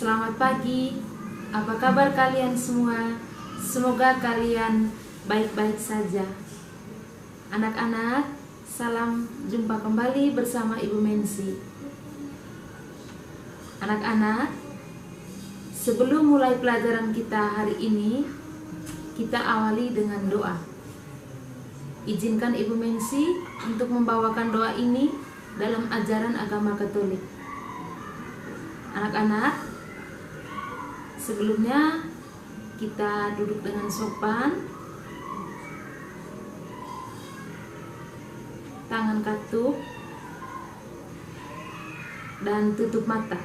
Selamat pagi, apa kabar kalian semua? Semoga kalian baik-baik saja. Anak-anak, salam jumpa kembali bersama Ibu Mensi. Anak-anak, sebelum mulai pelajaran kita hari ini, kita awali dengan doa. Izinkan Ibu Mensi untuk membawakan doa ini dalam ajaran agama Katolik. Anak-anak, sebelumnya kita duduk dengan sopan, tangan katup, dan tutup mata.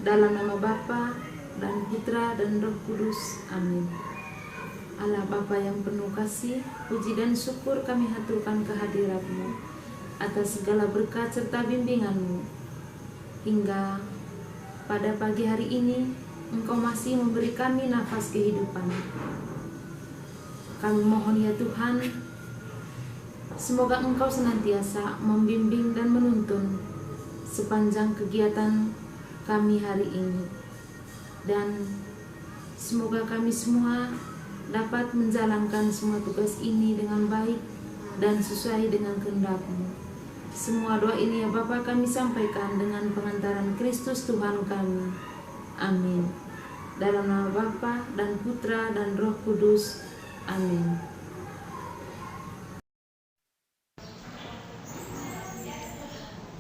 Dalam nama Bapa dan Putra dan Roh Kudus, amin. Allah Bapa yang penuh kasih, puji dan syukur kami haturkan kehadirat-Mu atas segala berkat serta bimbingan-Mu. Hingga pada pagi hari ini, Engkau masih memberi kami nafas kehidupan. Kami mohon ya Tuhan, semoga Engkau senantiasa membimbing dan menuntun sepanjang kegiatan kami hari ini. Dan semoga kami semua dapat menjalankan semua tugas ini dengan baik dan sesuai dengan kehendak-Mu. Semua doa ini ya Bapa kami sampaikan dengan pengantaran Kristus Tuhan kami. Amin. Dalam nama Bapa dan Putra dan Roh Kudus. Amin.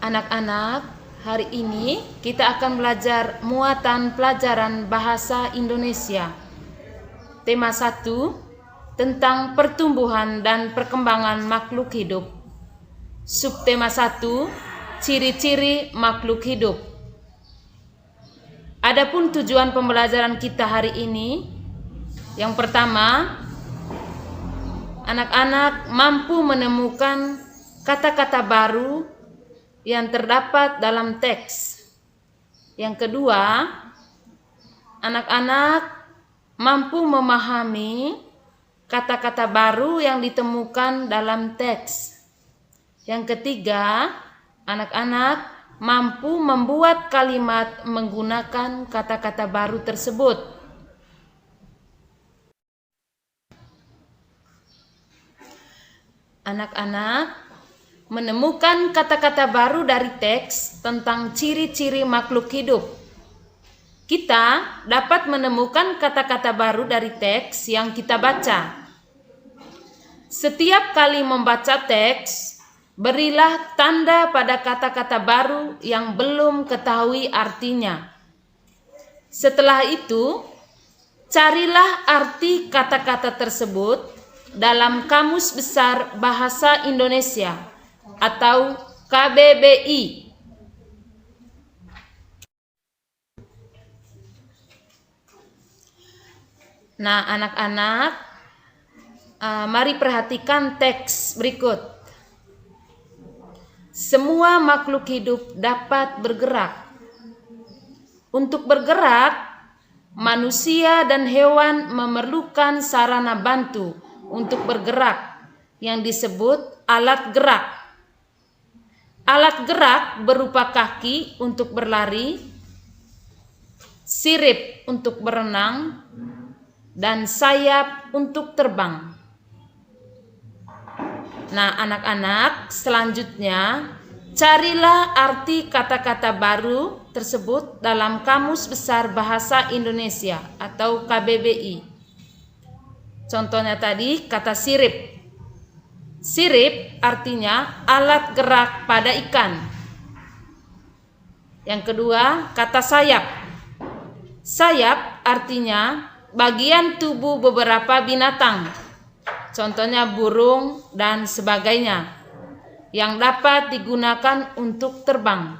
Anak-anak, hari ini kita akan belajar muatan pelajaran bahasa Indonesia. Tema 1 tentang pertumbuhan dan perkembangan makhluk hidup. Subtema 1, ciri-ciri makhluk hidup. Adapun tujuan pembelajaran kita hari ini, yang pertama, anak-anak mampu menemukan kata-kata baru yang terdapat dalam teks. Yang kedua, anak-anak mampu memahami kata-kata baru yang ditemukan dalam teks. Yang ketiga, anak-anak mampu membuat kalimat menggunakan kata-kata baru tersebut. Anak-anak menemukan kata-kata baru dari teks tentang ciri-ciri makhluk hidup. Kita dapat menemukan kata-kata baru dari teks yang kita baca. Setiap kali membaca teks, berilah tanda pada kata-kata baru yang belum ketahui artinya. Setelah itu, carilah arti kata-kata tersebut dalam Kamus Besar Bahasa Indonesia atau KBBI. Nah, anak-anak, mari perhatikan teks berikut. Semua makhluk hidup dapat bergerak. Untuk bergerak, manusia dan hewan memerlukan sarana bantu untuk bergerak yang disebut alat gerak. Alat gerak berupa kaki untuk berlari, sirip untuk berenang, dan sayap untuk terbang. Nah, anak-anak, selanjutnya carilah arti kata-kata baru tersebut dalam Kamus Besar Bahasa Indonesia atau KBBI. Contohnya tadi kata sirip. Sirip artinya alat gerak pada ikan. Yang kedua, kata sayap. Sayap artinya bagian tubuh beberapa binatang. Contohnya burung dan sebagainya yang dapat digunakan untuk terbang.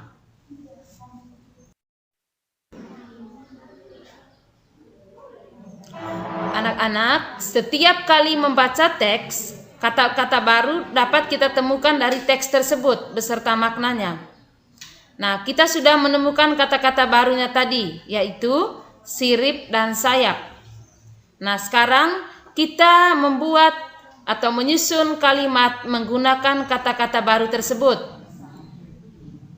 Anak-anak, setiap kali membaca teks, kata-kata baru dapat kita temukan dari teks tersebut beserta maknanya. Nah, kita sudah menemukan kata-kata barunya tadi, yaitu sirip dan sayap. Nah, sekarang kita membuat atau menyusun kalimat menggunakan kata-kata baru tersebut.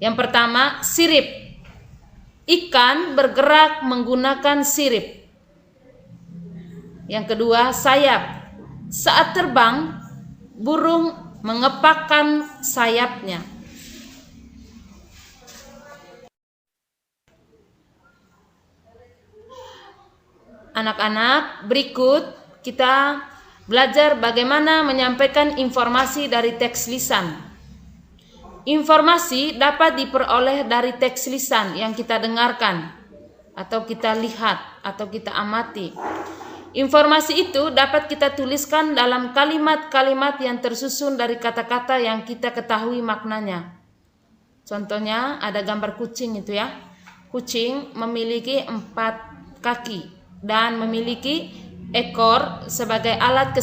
Yang pertama, sirip. Ikan bergerak menggunakan sirip. Yang kedua, sayap. Saat terbang, burung mengepakkan sayapnya. Anak-anak, berikut kita belajar bagaimana menyampaikan informasi dari teks lisan. Informasi dapat diperoleh dari teks lisan yang kita dengarkan, atau kita lihat, atau kita amati. Informasi itu dapat kita tuliskan dalam kalimat-kalimat yang tersusun dari kata-kata yang kita ketahui maknanya. Contohnya ada gambar kucing itu ya. Kucing memiliki 4 kaki dan memiliki ekor sebagai alat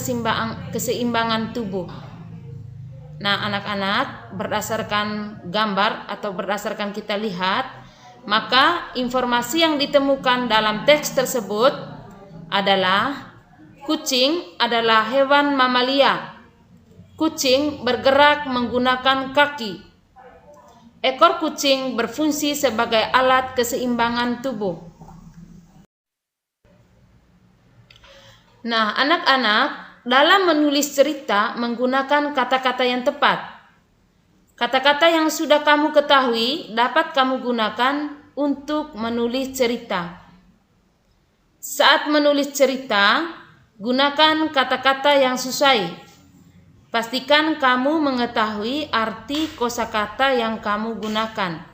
keseimbangan tubuh. Nah, anak-anak, berdasarkan gambar atau berdasarkan kita lihat, maka informasi yang ditemukan dalam teks tersebut adalah kucing adalah hewan mamalia. Kucing bergerak menggunakan kaki. Ekor kucing berfungsi sebagai alat keseimbangan tubuh. Nah, anak-anak, dalam menulis cerita menggunakan kata-kata yang tepat. Kata-kata yang sudah kamu ketahui dapat kamu gunakan untuk menulis cerita. Saat menulis cerita, gunakan kata-kata yang sesuai. Pastikan kamu mengetahui arti kosakata yang kamu gunakan.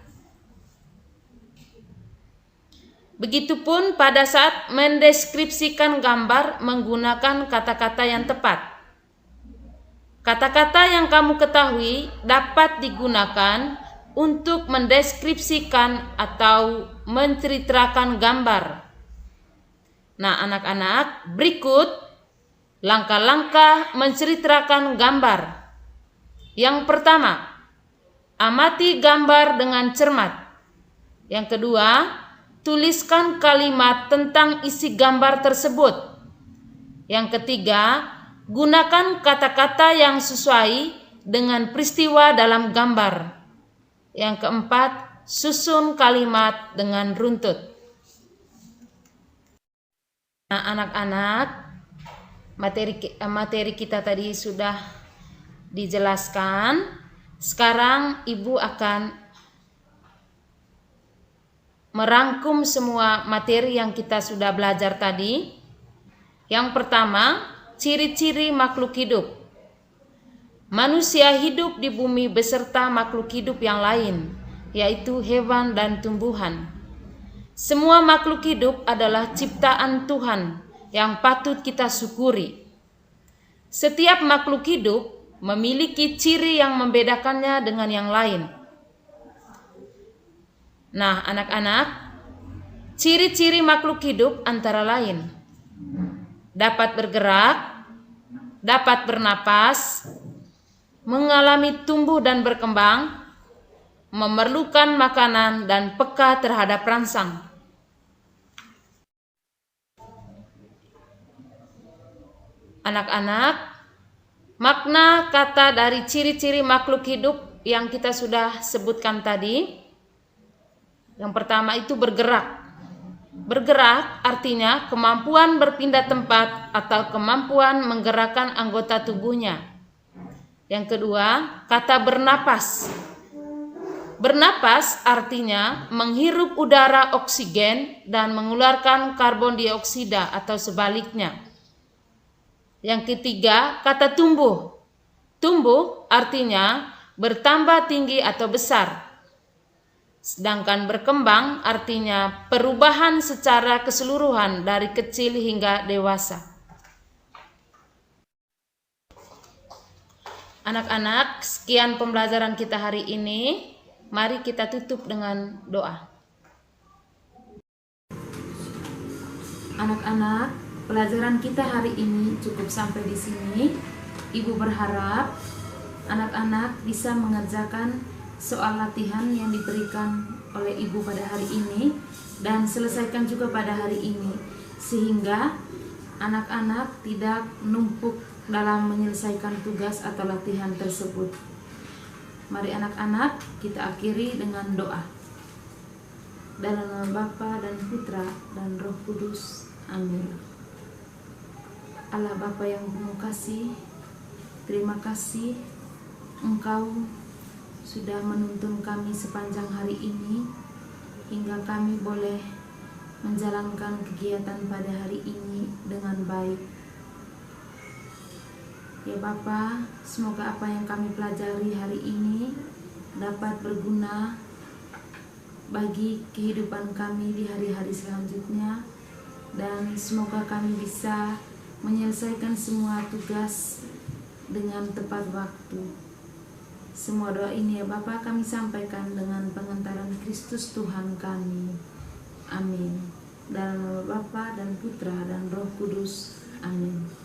Begitupun pada saat mendeskripsikan gambar menggunakan kata-kata yang tepat. Kata-kata yang kamu ketahui dapat digunakan untuk mendeskripsikan atau menceritakan gambar. Nah, anak-anak, berikut langkah-langkah menceritakan gambar. Yang pertama, amati gambar dengan cermat. Yang kedua, tuliskan kalimat tentang isi gambar tersebut. Yang ketiga, gunakan kata-kata yang sesuai dengan peristiwa dalam gambar. Yang keempat, susun kalimat dengan runtut. Nah, anak-anak, materi kita tadi sudah dijelaskan. Sekarang Ibu akan merangkum semua materi yang kita sudah belajar tadi. Yang pertama, ciri-ciri makhluk hidup. Manusia hidup di bumi beserta makhluk hidup yang lain, yaitu hewan dan tumbuhan. Semua makhluk hidup adalah ciptaan Tuhan yang patut kita syukuri. Setiap makhluk hidup memiliki ciri yang membedakannya dengan yang lain. Nah, anak-anak, ciri-ciri makhluk hidup antara lain dapat bergerak, dapat bernapas, mengalami tumbuh dan berkembang, memerlukan makanan, dan peka terhadap rangsang. Anak-anak, makna kata dari ciri-ciri makhluk hidup yang kita sudah sebutkan tadi. Yang pertama itu bergerak. Bergerak artinya kemampuan berpindah tempat atau kemampuan menggerakkan anggota tubuhnya. Yang kedua, kata bernapas. Bernapas artinya menghirup udara oksigen dan mengeluarkan karbon dioksida atau sebaliknya. Yang ketiga, kata tumbuh. Tumbuh artinya bertambah tinggi atau besar. Sedangkan berkembang artinya perubahan secara keseluruhan dari kecil hingga dewasa. Anak-anak, sekian pembelajaran kita hari ini. Mari kita tutup dengan doa. Anak-anak, pelajaran kita hari ini cukup sampai di sini. Ibu berharap anak-anak bisa mengerjakan soal latihan yang diberikan oleh Ibu pada hari ini dan selesaikan juga pada hari ini, sehingga anak-anak tidak numpuk dalam menyelesaikan tugas atau latihan tersebut. Mari anak-anak, kita akhiri dengan doa. Dalam nama Bapa dan Putra dan Roh Kudus. Amin. Allah Bapa yang penuh kasih, terima kasih Engkau sudah menuntun kami sepanjang hari ini hingga kami boleh menjalankan kegiatan pada hari ini dengan baik. Ya Bapa, semoga apa yang kami pelajari hari ini dapat berguna bagi kehidupan kami di hari-hari selanjutnya, dan semoga kami bisa menyelesaikan semua tugas dengan tepat waktu. Semua doa ini ya Bapa kami sampaikan dengan pengentaran Kristus Tuhan kami. Amin. Dalam nama Bapa dan Putra dan Roh Kudus. Amin.